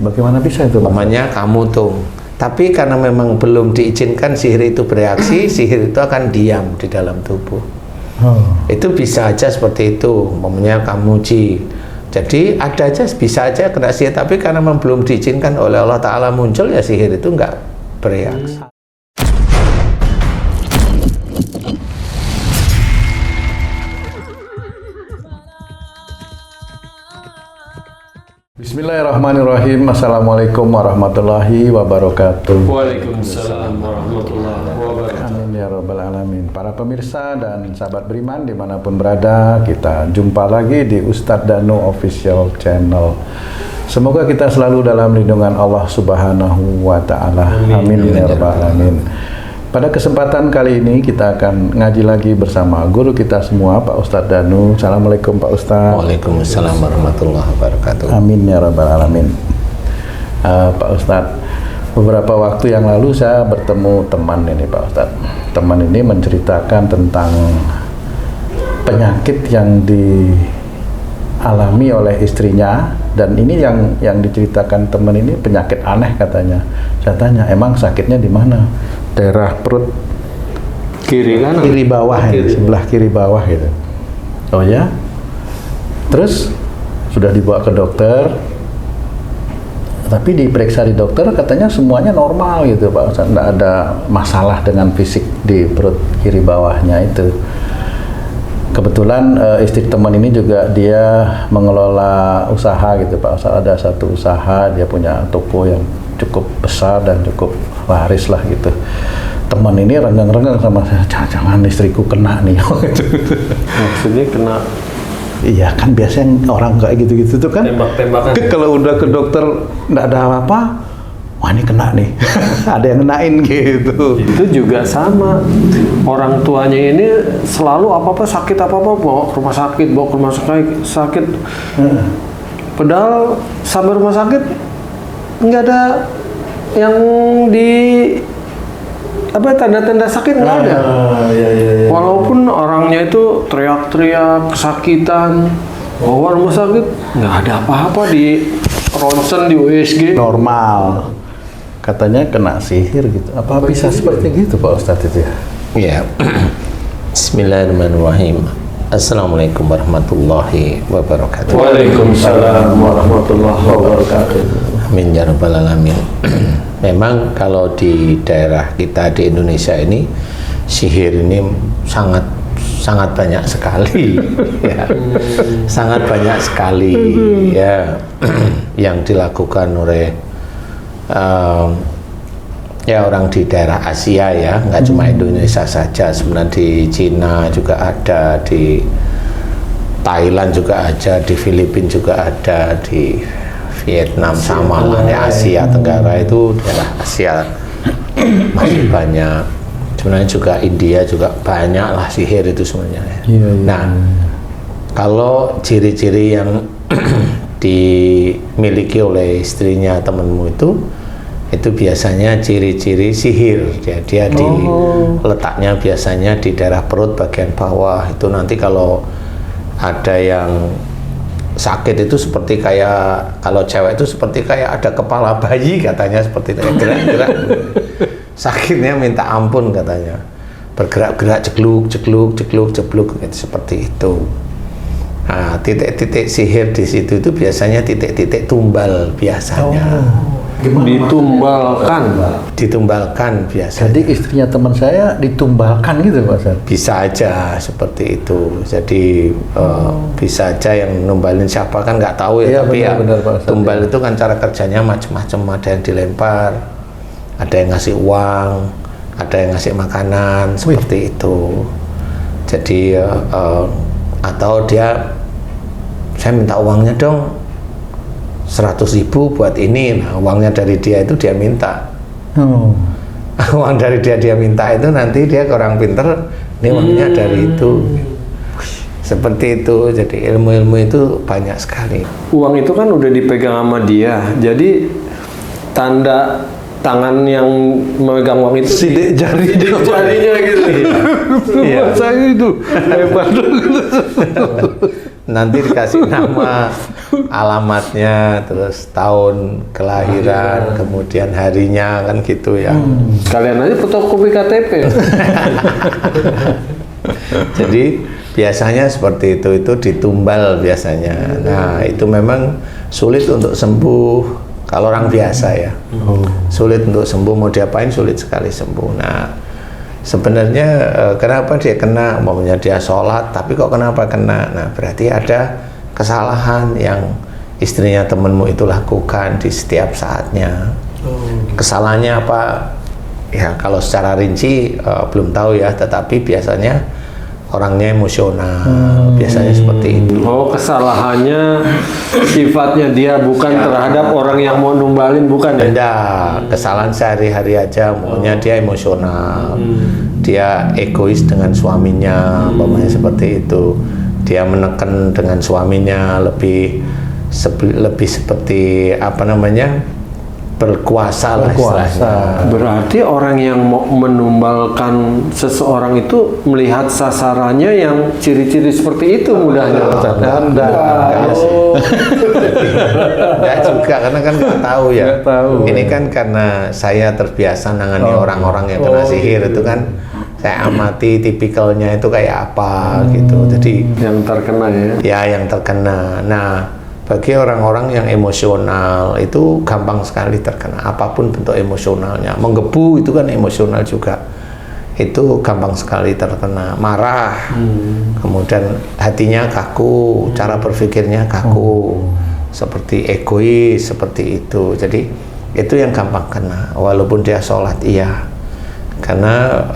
Bagaimana bisa itu? Namanya kamu tung. Tapi karena memang belum diizinkan sihir itu bereaksi, sihir itu akan diam di dalam tubuh. Itu bisa aja seperti itu, namanya kamuji. Jadi ada aja, bisa aja kena sihir, tapi karena memang belum diizinkan oleh Allah Ta'ala muncul, ya sihir itu nggak bereaksi. Bismillahirrahmanirrahim. Assalamualaikum warahmatullahi wabarakatuh. Waalaikumsalam warahmatullahi wabarakatuh. Amin ya rabbal alamin. Para pemirsa dan sahabat beriman dimanapun berada, kita jumpa lagi di Ustadz Danu Official Channel. Semoga kita selalu dalam lindungan Allah Subhanahu wa Ta'ala. Amin ya rabbal alamin. Pada kesempatan kali ini kita akan ngaji lagi bersama guru kita semua, Pak Ustadz Danu. Assalamualaikum Pak Ustadz. Waalaikumsalam warahmatullahi wabarakatuh. Amin ya rabbal alamin. Pak Ustadz, beberapa waktu yang lalu saya bertemu teman ini Pak Ustadz. Teman ini menceritakan tentang penyakit yang dialami oleh istrinya, dan ini yang diceritakan teman ini penyakit aneh katanya. Saya tanya, emang sakitnya di mana? Daerah perut Kiri kan? kiri bawah, Kiri. sebelah kiri bawah gitu. Oh ya? Terus sudah dibawa ke dokter, tapi diperiksa di dokter katanya semuanya normal gitu Pak Ustadz, nggak ada masalah dengan fisik di perut kiri bawahnya itu. Kebetulan istri teman ini juga dia mengelola usaha gitu Pak Ustadz, ada satu usaha, dia punya toko yang cukup besar dan cukup laris lah gitu. Teman ini renggang-renggang sama saya, jangan istriku kena nih. Maksudnya kena Iya kan biasanya orang kayak gitu-gitu tuh kan tembak-tembakan. kalau udah ke dokter nggak ada apa-apa, wah ini kena nih. Ada yang kenain gitu. Itu juga sama. Orang tuanya ini selalu apa-apa sakit, apa-apa bawa ke rumah sakit, bawa ke rumah sakit. Padahal sampai rumah sakit nggak ada yang di tanda-tanda sakit, nggak ada. Iya. Walaupun orangnya itu teriak-teriak kesakitan, bawa rumah sakit nggak ada apa-apa, di ronsen, di USG. Normal. Katanya kena sihir gitu. Apa bisa seperti gitu Pak Ustadz itu ya? Ya. Bismillahirrahmanirrahim. Assalamualaikum warahmatullahi wabarakatuh. Waalaikumsalam warahmatullahi wabarakatuh. Amin ya rabbal alamin. Memang kalau di daerah kita di Indonesia ini, sihir ini sangat banyak sekali. Ya. Sangat banyak sekali ya yang dilakukan oleh ya orang di daerah Asia ya, nggak cuma Indonesia saja, sebenarnya di Cina juga ada, di Thailand juga ada, di Filipina juga ada, di Vietnam sama lah, di Asia Tenggara itu daerah Asia masih banyak. Sebenarnya juga India juga banyak lah sihir itu sebenarnya. Iya. Nah, kalau ciri-ciri yang dimiliki oleh istrinya temenmu itu biasanya ciri-ciri sihir. Dia di letaknya biasanya di daerah perut bagian bawah. Itu nanti kalau ada yang sakit itu seperti kayak, kalau cewek itu seperti kayak ada kepala bayi katanya, seperti itu gerak-gerak. Sakitnya minta ampun katanya, bergerak-gerak, cekluk gitu, seperti itu. Nah, titik-titik sihir di situ itu biasanya titik-titik tumbal biasanya. Ditumbalkan biasanya. Jadi istrinya teman saya ditumbalkan gitu Pak Ustadz? Bisa aja seperti itu. Jadi bisa aja yang numbalin siapa kan nggak tahu ya, Iya, tapi benar, Pak Ustadz, tumbal ya. itu kan cara kerjanya macam-macam. Ada yang dilempar, ada yang ngasih uang, ada yang ngasih makanan, seperti itu. Jadi atau dia, saya minta uangnya dong 100.000 buat ini. Nah, uangnya dari dia itu dia minta. Uang dari dia minta itu nanti dia ke orang pinter, ini uangnya dari itu. Seperti itu. Jadi ilmu-ilmu itu banyak sekali. Uang itu kan udah dipegang sama dia, jadi tanda tangan yang memegang uang itu Sidik jarinya jarinya gitu. Iya. Saya itu hebat. nanti dikasih nama, alamatnya, terus tahun kelahiran, kemudian harinya, kan gitu ya. Sekalian aja fotokopi KTP. Jadi biasanya seperti itu ditumbal biasanya. Nah, itu memang sulit untuk sembuh kalau orang biasa ya. Sulit untuk sembuh, mau diapain sulit sekali sembuh. Nah, sebenarnya kenapa dia kena, umpamanya dia sholat tapi kok kenapa kena, nah berarti ada kesalahan yang istrinya temenmu itu lakukan di setiap saatnya. Kesalahannya apa ya, kalau secara rinci belum tahu ya, tetapi biasanya orangnya emosional, biasanya seperti itu. Oh, kesalahannya sifatnya dia bukan terhadap orang yang mau numbalin, bukan ya? Enggak, kesalahan sehari-hari aja, maunya dia emosional, dia egois dengan suaminya, umpamanya seperti itu. Dia menekan dengan suaminya, lebih seperti apa namanya, berkuasa lah istilahnya. Berarti orang yang mau menumbalkan seseorang itu melihat sasarannya yang ciri-ciri seperti itu mudahnya. Enggak sih. Enggak juga, karena kan nggak tahu ya. Ini kan karena saya terbiasa nangani orang-orang yang kena sihir, itu kan saya amati tipikalnya itu kayak apa gitu. Jadi yang terkena ya. Ya, yang terkena. Nah, bagi orang-orang yang emosional itu gampang sekali terkena apapun bentuk emosionalnya. Menggebu itu kan emosional juga, itu gampang sekali terkena. Marah, kemudian hatinya kaku, cara berpikirnya kaku, seperti egois, seperti itu. Jadi itu yang gampang kena, walaupun dia sholat iya, karena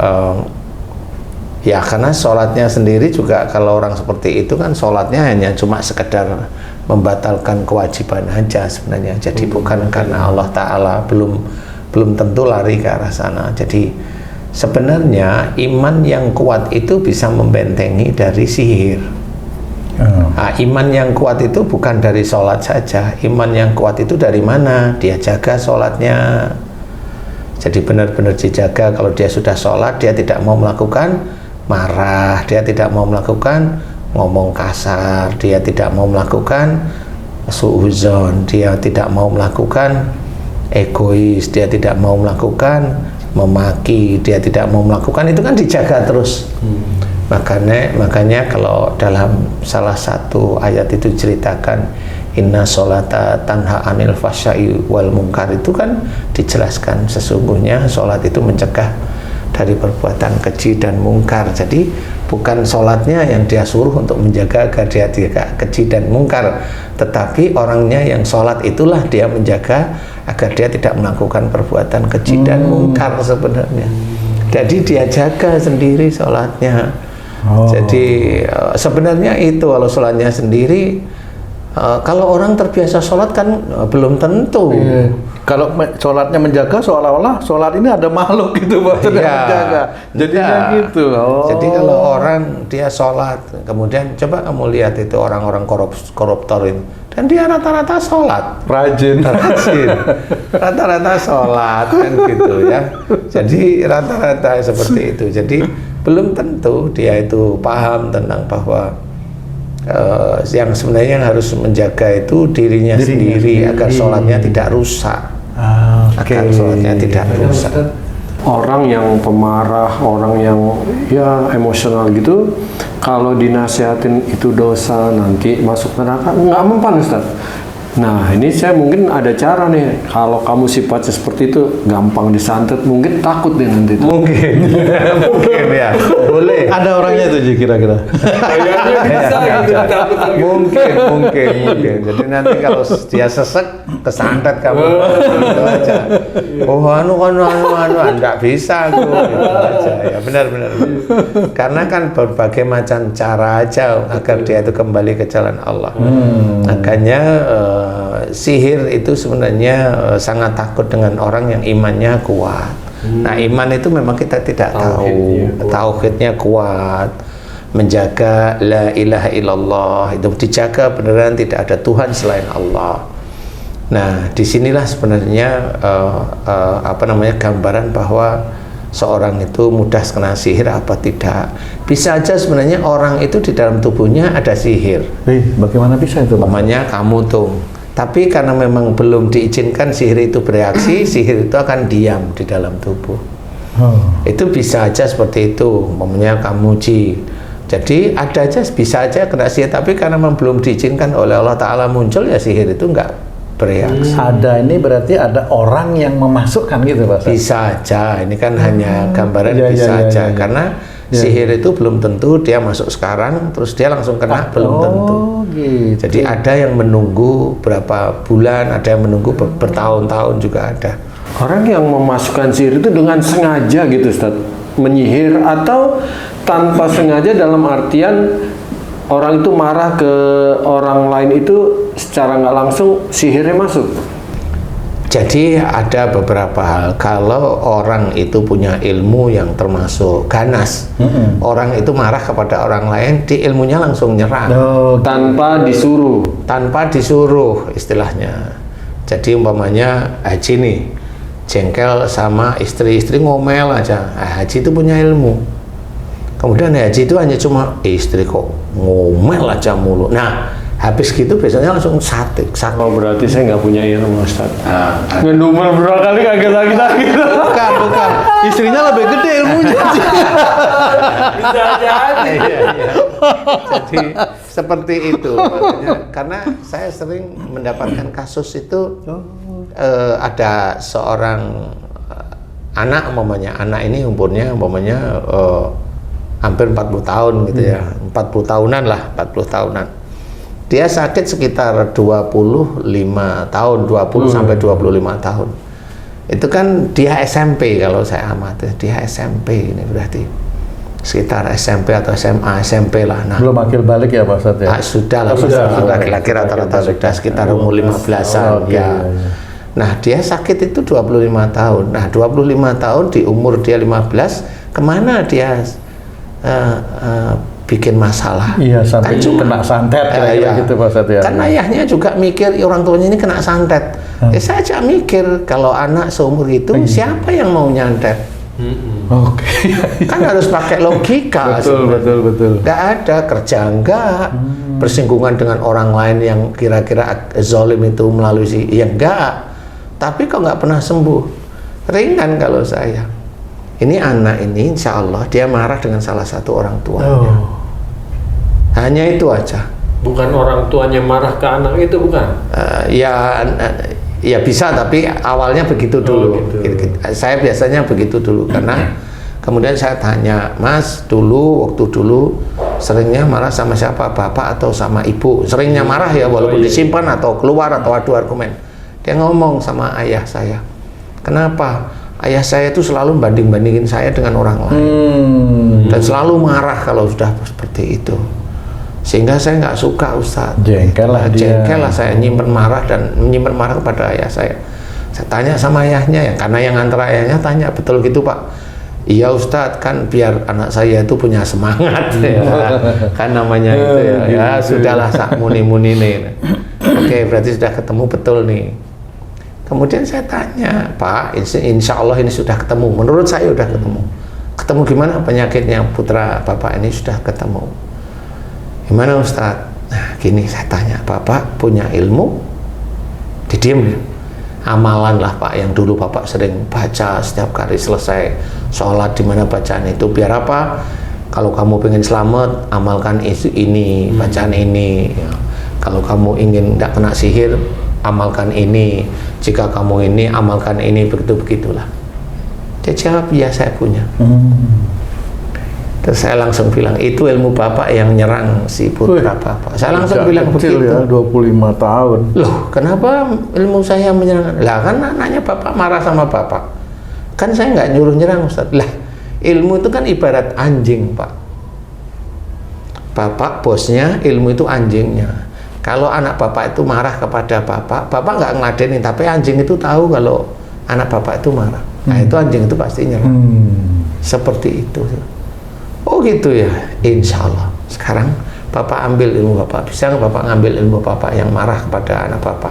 karena sholatnya sendiri juga, kalau orang seperti itu kan sholatnya hanya cuma sekedar membatalkan kewajiban aja sebenarnya. Jadi bukan karena Allah Ta'ala, belum tentu lari ke arah sana. Jadi sebenarnya iman yang kuat itu bisa membentengi dari sihir. Nah, iman yang kuat itu bukan dari sholat saja. Iman yang kuat itu dari mana? Dia jaga sholatnya. Jadi benar-benar dijaga. Kalau dia sudah sholat, dia tidak mau melakukan marah, dia tidak mau melakukan ngomong kasar, dia tidak mau melakukan suuzon, dia tidak mau melakukan egois, dia tidak mau melakukan memaki, dia tidak mau melakukan, itu kan dijaga terus. Makanya kalau dalam salah satu ayat itu ceritakan inna sholata tanha anil fasyai wal munkar, itu kan dijelaskan sesungguhnya sholat itu mencegah dari perbuatan keji dan mungkar. Jadi bukan sholatnya yang dia suruh untuk menjaga agar dia tidak keji dan mungkar, tetapi orangnya yang sholat itulah dia menjaga agar dia tidak melakukan perbuatan keji dan mungkar sebenarnya. Jadi dia jaga sendiri sholatnya. Jadi sebenarnya itu kalau sholatnya sendiri, kalau orang terbiasa sholat kan belum tentu. Kalau sholatnya menjaga, seolah-olah sholat ini ada makhluk gitu Pak, menjaga. Jadinya gitu. Jadi kalau orang dia sholat, kemudian coba kamu lihat itu orang-orang koruptor itu, dan dia rata-rata sholat, Rajin. rata-rata sholat kan gitu ya. Jadi rata-rata seperti itu. Jadi belum tentu dia itu paham tentang bahwa yang sebenarnya yang harus menjaga itu dirinya sendiri agar sholatnya tidak rusak. Agar sholatnya tidak rusak. Orang yang pemarah, orang yang ya emosional gitu, kalau dinasihatin itu dosa, nanti masuk neraka, nggak mempan Ustaz. Nah, ini saya mungkin ada cara nih, kalau kamu sifatnya seperti itu, gampang disantet, mungkin takut deh nanti. Mungkin ya, boleh. Ada orangnya itu kira-kira. Kayaknya bisa gitu. Mungkin. Jadi nanti kalau dia sesek, kesantet kamu, gitu aja. Oh, enggak bisa aku, gitu aja. Ya benar. Karena kan berbagai macam cara aja agar dia itu kembali ke jalan Allah. Makanya sihir itu sebenarnya sangat takut dengan orang yang imannya kuat. Nah, iman itu memang kita tidak tahu. Tauhidnya kuat, menjaga la ilaha illallah, itu dijaga beneran, tidak ada Tuhan selain Allah. Nah, disinilah sebenarnya gambaran bahwa seorang itu mudah kena sihir apa tidak. Bisa aja sebenarnya orang itu di dalam tubuhnya ada sihir. Bagaimana bisa itu? Umpamanya kamu tuh, tapi karena memang belum diizinkan sihir itu bereaksi, sihir itu akan diam di dalam tubuh. Itu bisa aja seperti itu. Umpamanya kamu jadi ada aja, bisa aja kena sihir, tapi karena memang belum diizinkan oleh Allah Ta'ala muncul, ya sihir itu enggak bereaksi. Ada ini berarti ada orang yang memasukkan gitu Pak? Bisa aja, ini kan hanya gambaran bisa aja. Karena sihir itu belum tentu dia masuk sekarang, terus dia langsung kena, belum tentu. Gitu. Jadi ada yang menunggu berapa bulan, ada yang menunggu bertahun-tahun juga ada. Orang yang memasukkan sihir itu dengan sengaja gitu Ustaz, menyihir atau tanpa sengaja, dalam artian orang itu marah ke orang lain itu secara nggak langsung sihirnya masuk. Jadi ada beberapa hal. Kalau orang itu punya ilmu yang termasuk ganas, orang itu marah kepada orang lain, di ilmunya langsung nyerang. Tanpa disuruh. Tanpa disuruh istilahnya. Jadi umpamanya Haji nih, jengkel sama istri ngomel aja. Haji itu punya ilmu. Kemudian Haji itu hanya cuma istri kok ngomel aja mulu. Nah, habis gitu biasanya langsung satik. Oh, berarti saya nggak punya ilmu Ustaz. Ngedumel berapa kali kaget lagi. Bukan. Istrinya lebih gede ilmunya. Bisa jadi. Iya. Jadi seperti itu. Makanya, karena saya sering mendapatkan kasus itu, ada seorang anak, anak ini umurnya hampir 40 tahun gitu ya, 40 tahunan lah, 40 tahunan. Dia sakit sekitar 25 tahun, 20 sampai 25 tahun. Itu kan dia SMP kalau saya amati, dia SMP ini berarti. Sekitar SMP atau SMA, SMP lah. Nah, belum akil balik ya Pak Ustadz ya? Sudah lah, laki-laki rata-rata sudah sekitar umur 15-an ya. Nah, dia sakit itu 25 tahun. Nah, 25 tahun di umur dia 15, kemana dia bikin masalah? Iya, sampai kan kena santet gitu Pak Ustadz ya. Kan ayahnya juga mikir orang tuanya ini kena santet. Saya aja mikir kalau anak seumur itu siapa yang mau nyantet? Oke. Kan harus pakai logika. Betul. Nggak ada kerja enggak, bersinggungan dengan orang lain yang kira-kira zolim itu melalui ya enggak. Tapi kok nggak pernah sembuh? Ringan kalau saya. Ini anak ini insya Allah dia marah dengan salah satu orang tuanya. Hanya itu aja. Bukan orang tuanya marah ke anak itu, bukan? Ya bisa, tapi awalnya begitu dulu. Gitu. Saya biasanya begitu dulu, karena kemudian saya tanya, Mas, waktu dulu seringnya marah sama siapa, bapak atau sama ibu? Seringnya marah ya, walaupun disimpan atau keluar atau adu argumen. Dia ngomong sama ayah saya, kenapa? Ayah saya itu selalu banding-bandingin saya dengan orang lain, dan selalu marah kalau sudah seperti itu. Sehingga saya nggak suka Ustadz. Jengkel lah saya nyimpen marah kepada ayah saya. Saya tanya sama ayahnya, karena yang antara ayahnya tanya, betul gitu Pak? Iya Ustadz, kan biar anak saya itu punya semangat ya. Kan namanya itu ya. Ya sudahlah, sak muni-muni nih. Oke, berarti sudah ketemu betul nih. Kemudian saya tanya, Pak, insya Allah ini sudah ketemu. Menurut saya sudah ketemu. Ketemu gimana penyakitnya putra Bapak ini? Sudah ketemu. Gimana Ustadz? Nah, gini saya tanya, Bapak punya ilmu? Didiem. Amalan lah Pak, yang dulu Bapak sering baca setiap kali selesai sholat, di mana bacaan itu biar apa? Kalau kamu pengen selamat, amalkan ini, bacaan ini. Ya. Kalau kamu ingin tidak kena sihir, amalkan ini. Jika kamu ini, amalkan ini, begitulah. Dia jawab, ya saya punya. Terus saya langsung bilang, itu ilmu Bapak yang nyerang si putra Bapak. Saya langsung bilang begitu. Ya, 25 tahun. Loh, kenapa ilmu saya menyerang? Lah kan anaknya Bapak marah sama Bapak. Kan saya nggak nyuruh nyerang Ustaz. Lah, ilmu itu kan ibarat anjing Pak. Bapak bosnya, ilmu itu anjingnya. Kalau anak Bapak itu marah kepada Bapak nggak ngeladenin, tapi anjing itu tahu kalau anak Bapak itu marah. Nah, itu anjing itu pasti nyerang. Seperti itu. Oh gitu ya, insya Allah. Sekarang Bapak ambil ilmu Bapak. Bisa nggak Bapak ngambil ilmu Bapak yang marah kepada anak Bapak?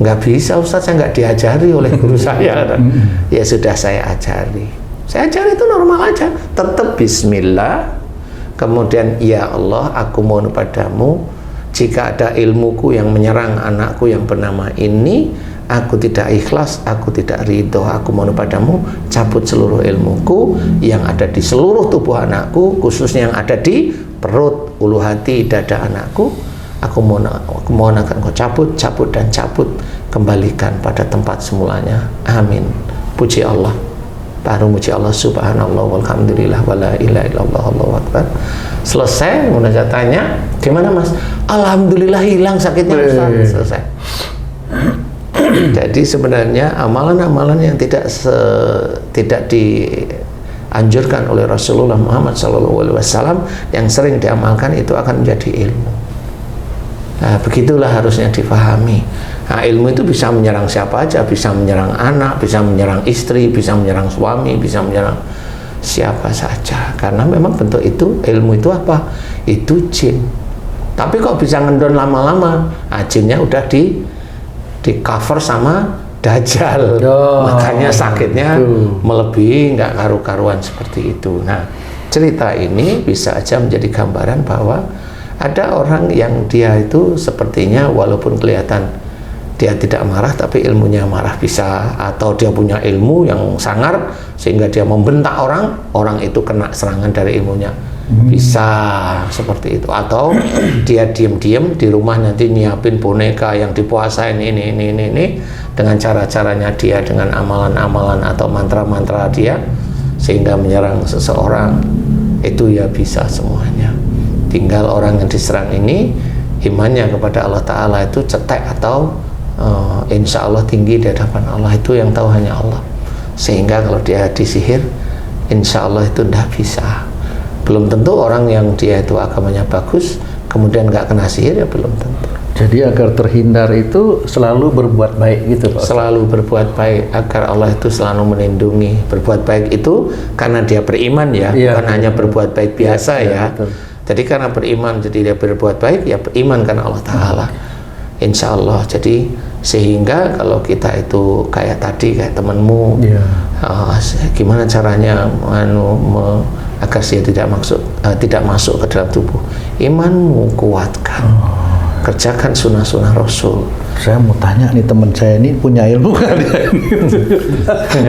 Nggak bisa Ustaz, saya nggak diajari oleh guru saya. Ya sudah saya ajari. Saya ajari itu normal aja, tetap bismillah, kemudian ya Allah aku mohon padamu jika ada ilmuku yang menyerang anakku yang bernama ini, aku tidak ikhlas, aku tidak ridho, aku mohon padamu cabut seluruh ilmuku yang ada di seluruh tubuh anakku, khususnya yang ada di perut, ulu hati, dada anakku. Aku mohon akan kau cabut, dan cabut, kembalikan pada tempat semulanya. Amin. Puji Allah. Baru muji Allah, subhanallah walhamdulillah wala ilaha illallah Allahu akbar. Selesai, kemudian saya tanya, gimana Mas? Alhamdulillah hilang sakitnya Ustaz. Selesai. Jadi sebenarnya amalan-amalan yang tidak dianjurkan oleh Rasulullah Muhammad SAW yang sering diamalkan itu akan menjadi ilmu. Nah, begitulah harusnya difahami. Nah, ilmu itu bisa menyerang siapa aja, bisa menyerang anak, bisa menyerang istri, bisa menyerang suami, bisa menyerang siapa saja. Karena memang bentuk itu, ilmu itu apa? Itu jin. Tapi kok bisa ngendon lama-lama? Nah, jinnya udah di cover sama dajjal. Makanya sakitnya melebihi, nggak karu-karuan seperti itu. Nah, cerita ini bisa aja menjadi gambaran bahwa ada orang yang dia itu sepertinya walaupun kelihatan dia tidak marah tapi ilmunya marah bisa, atau dia punya ilmu yang sangar sehingga dia membentak orang itu kena serangan dari ilmunya. Bisa seperti itu, atau dia diam-diam di rumah nanti nyiapin boneka yang dipuasain ini dengan cara-caranya dia, dengan amalan-amalan atau mantra-mantra dia sehingga menyerang seseorang. Itu ya bisa semuanya. Tinggal orang yang diserang ini imannya kepada Allah Ta'ala itu cetek atau insya Allah tinggi di hadapan Allah. Itu yang tahu hanya Allah. Sehingga kalau dia disihir, insya Allah itu tidak bisa. Belum tentu orang yang dia itu agamanya bagus kemudian nggak kena sihir, ya belum tentu. Jadi agar terhindar itu selalu berbuat baik gitu Pak? Selalu berbuat baik agar Allah itu selalu melindungi. Berbuat baik itu karena dia beriman ya, bukan hanya berbuat baik biasa ya. Betul. Jadi karena beriman jadi dia berbuat baik, ya beriman karena Allah Ta'ala. Insya Allah. Jadi sehingga kalau kita itu kayak tadi, kayak temanmu, gimana caranya agar dia tidak masuk ke dalam tubuh? Imanmu kuatkan, kerjakan sunnah-sunnah Rasul. Saya mau tanya nih, teman saya ini punya ilmu kan?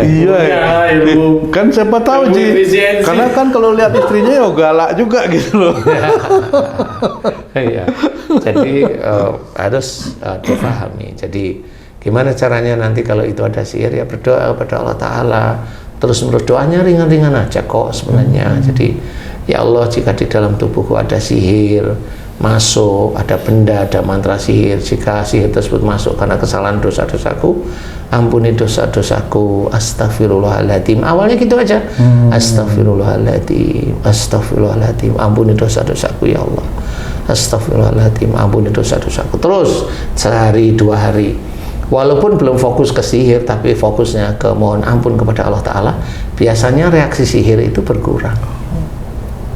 Iya, ilmu. Kan siapa tahu Ji. Karena kan kalau lihat istrinya ya galak juga gitu loh. Iya. Jadi harus dipahami. Jadi gimana caranya nanti kalau itu ada sihir, ya berdoa kepada Allah Ta'ala. Terus menurut doanya ringan-ringan aja kok sebenarnya. Jadi ya Allah, jika di dalam tubuhku ada sihir masuk, ada benda, ada mantra sihir, jika sihir tersebut masuk karena kesalahan dosa-dosaku, ampuni dosa-dosaku, astagfirullahaladzim. Awalnya gitu aja, astagfirullahaladzim, astagfirullahaladzim, ampuni dosa-dosaku ya Allah, astagfirullahaladzim, ampuni dosa-dosaku. Terus sehari 2 hari, walaupun belum fokus ke sihir tapi fokusnya ke mohon ampun kepada Allah Ta'ala, biasanya reaksi sihir itu berkurang.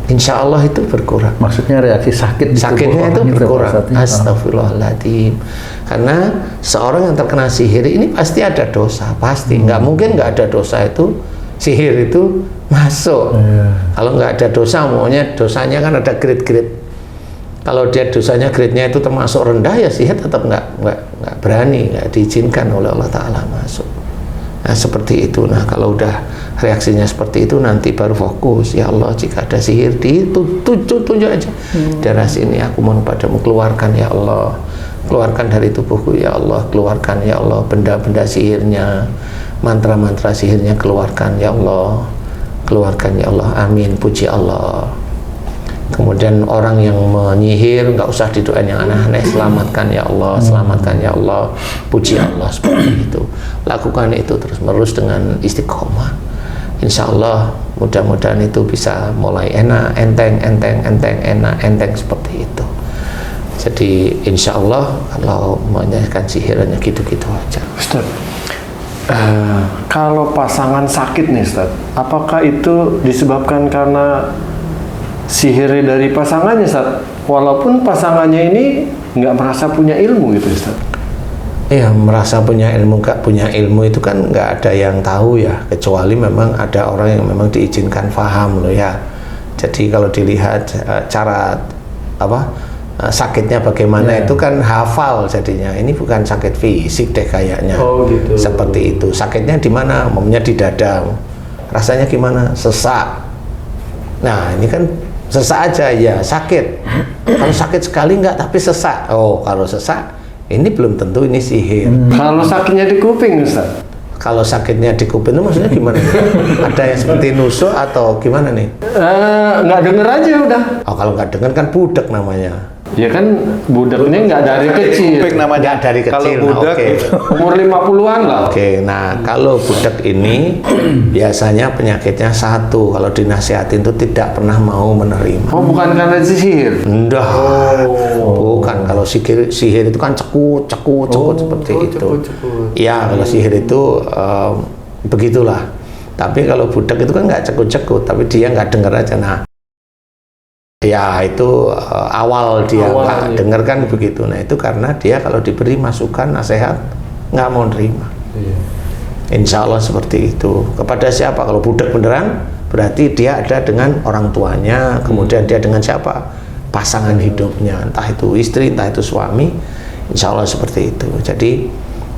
Insya Allah itu berkurang. Maksudnya reaksi sakitnya itu berkurang. Astagfirullahaladzim. Karena seorang yang terkena sihir ini pasti ada dosa, pasti. Nggak mungkin nggak ada dosa itu sihir itu masuk. Kalau nggak ada dosa, maunya dosanya kan ada grade-grade. Kalau dia dosanya grade-nya itu termasuk rendah, ya sihir tetap nggak berani, nggak diizinkan oleh Allah Ta'ala masuk. Nah seperti itu. Nah kalau udah reaksinya seperti itu, nanti baru fokus. Ya Allah, jika ada sihir tunjuk aja darah sini, aku mohon padamu keluarkan ya Allah, keluarkan dari tubuhku ya Allah, keluarkan ya Allah benda-benda sihirnya, mantra-mantra sihirnya, keluarkan ya Allah, keluarkan ya Allah. Amin, puji Allah. Kemudian orang yang menyihir nggak usah didoain yang aneh-aneh, selamatkan ya Allah, selamatkan ya Allah, puji Allah. Seperti itu, lakukan itu terus menerus dengan istiqomah. Insya Allah mudah-mudahan itu bisa mulai enak, enteng, enak, enteng seperti itu. Jadi insya Allah kalau menyelesaikan sihirnya gitu-gitu aja. Ustaz, kalau pasangan sakit nih Ustaz, apakah itu disebabkan karena sihir dari pasangannya Ustaz, walaupun pasangannya ini nggak merasa punya ilmu gitu Ustaz? Iya, merasa punya ilmu, gak punya ilmu itu kan nggak ada yang tahu ya, kecuali memang ada orang yang memang diizinkan paham loh ya. Jadi kalau dilihat cara sakitnya bagaimana itu kan hafal jadinya. Ini bukan sakit fisik deh kayaknya. Oh gitu. Seperti itu. Sakitnya di mana? Umumnya di dada. Rasanya gimana? Sesak. Nah ini kan sesak aja ya sakit. Kalau sakit sekali nggak tapi sesak. Oh kalau sesak ini belum tentu ini sihir. Kalau sakitnya di kuping, Ustaz? Kalau sakitnya di kuping itu maksudnya gimana? Ada yang seperti nusuk atau gimana nih? Nggak denger aja udah. Oh kalau nggak dengar kan budek namanya. Ya kan budaknya nggak dari kecil. Kuping namanya. Nggak dari Kalau kecil. budak Oke. itu. Umur 50-an lah. Oke, nah kalau budak ini biasanya penyakitnya satu. Kalau dinasihatin itu tidak pernah mau menerima. Oh bukan karena sihir. Enggak, bukan. Kalau sihir itu kan cekut seperti itu. Ya, kalau sihir itu begitulah. Tapi kalau budak itu kan nggak cekut, tapi dia nggak dengar aja. Nah, ya itu awal dia nggak dengar kan begitu. Nah itu karena dia kalau diberi masukan, nasihat nggak mau nerima. Insya Allah seperti itu. Kepada siapa? Kalau budak beneran, berarti dia ada dengan orang tuanya, kemudian dia dengan siapa? Pasangan hidupnya, entah itu istri, entah itu suami. Insya Allah seperti itu. Jadi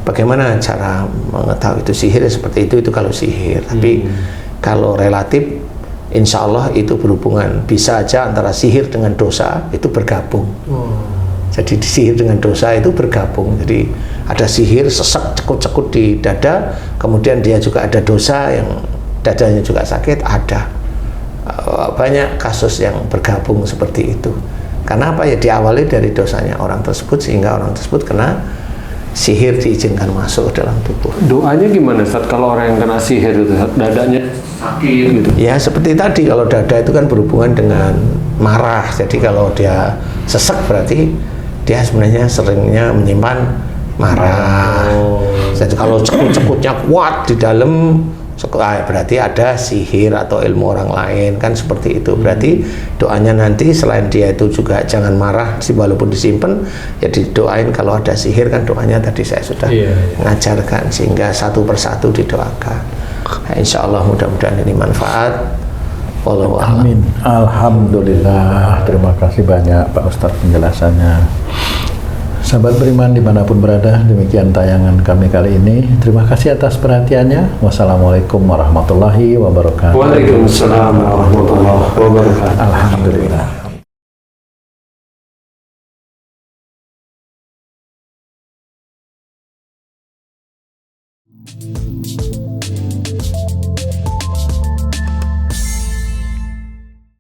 bagaimana cara mengetahui itu sihir? Seperti itu kalau sihir. Tapi kalau relatif, insya Allah itu berhubungan. Bisa aja antara sihir dengan dosa itu bergabung. Jadi sihir dengan dosa itu bergabung. Jadi ada sihir sesek cekut-cekut di dada, kemudian dia juga ada dosa yang dadanya juga sakit, ada. Banyak kasus yang bergabung seperti itu. Karena apa ya, diawali dari dosanya orang tersebut sehingga orang tersebut kena sihir, diizinkan masuk ke dalam tubuh. Doanya gimana Ustaz kalau orang yang kena sihir itu dadanya sakit gitu? Ya seperti tadi, kalau dada itu kan berhubungan dengan marah. Jadi kalau dia sesek berarti dia sebenarnya seringnya menyimpan marah. Jadi kalau cekut-cekutnya kuat di dalam, berarti ada sihir atau ilmu orang lain, kan seperti itu. Berarti doanya nanti selain dia itu juga jangan marah walaupun disimpan, ya didoain. Kalau ada sihir kan doanya tadi saya sudah mengajarkan, sehingga satu persatu didoakan. Nah, insya Allah mudah-mudahan ini manfaat. Wallahu a'lam. Amin. Alhamdulillah. Terima kasih banyak Pak Ustadz penjelasannya. Sahabat beriman dimanapun berada, demikian tayangan kami kali ini. Terima kasih atas perhatiannya. Wassalamualaikum warahmatullahi wabarakatuh. Waalaikumsalam warahmatullahi wabarakatuh. Alhamdulillah.